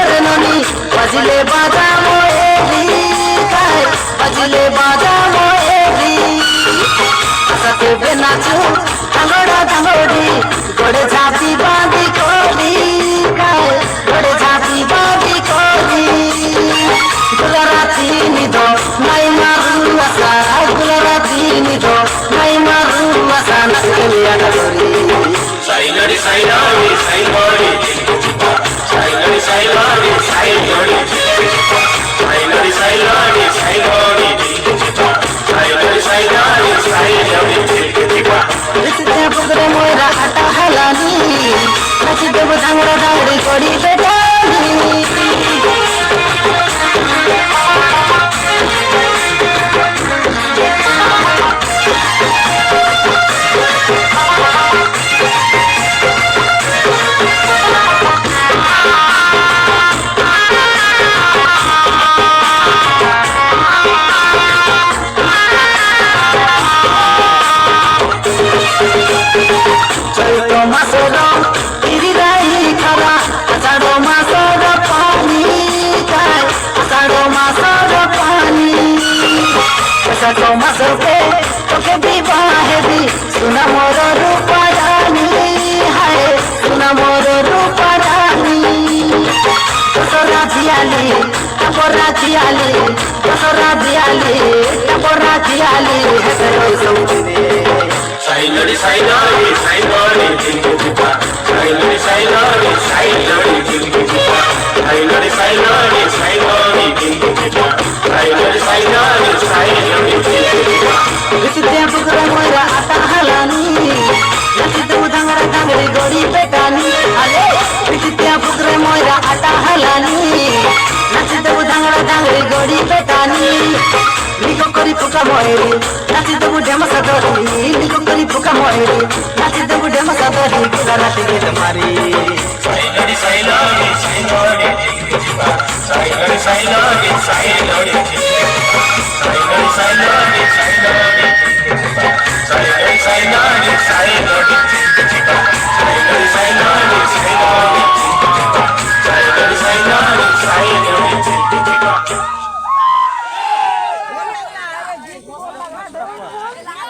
बजले बाजा मोएली काय बजले बाजा मोएली असते बेनाचू अंगड़ा धंगोड़ी गोड़े झापी बांधी कोली काय गोड़े झापी बांधी कोली गुलराती निदो नहीं मारू असा गुलराती निदो नहीं मारू असा नसलिया डोरी साइलड़ी साइलड़ी साइलड़ी साइलड़ी साइलड़ी साइलड़ी साइलड़ी साइलड़ी साइलड़ी साइलड़ी साइलड़ी इससे पुकरे मोरा आटा हलानी नची देव धांगड़ा धांगड़ी कोड़ी बेटानी चैतो मासोर तिरिराई खरा आषाढो मासोर पानी काय आषाढो मासोर पानी आषाढो मासोर के तोके विवाह दी सुना मोर रूप रानी हाय सुना मोर रूप रानी तोरा जियाली तोरा जियाली तोरा जियाली तोरा जियाली हेतरो सौदिने साइलड़ी साइलड़ी साइलड़ी साइलड़ी साइलड़ी साइलड़ी साइलड़ी साइलड़ी साइलड़ी साइलड़ी साइलड़ी इससे पुकरे मोरा आटा हलानी नची देव धांगड़ा धांगड़ी गोड़ी बेटानी अरे इससे पुकरे मोरा आटा हलानी नची देव धांगड़ा धांगड़ी गोड़ी बेटानी लिको करी फुका मोएरी नाची देव ढेमसा दरी लिको करी फुका मोएरी नाची देव ढेमसा दरी गुला रात गे तुम्हारी साइलड़ी साइलड़ी साइलड़ी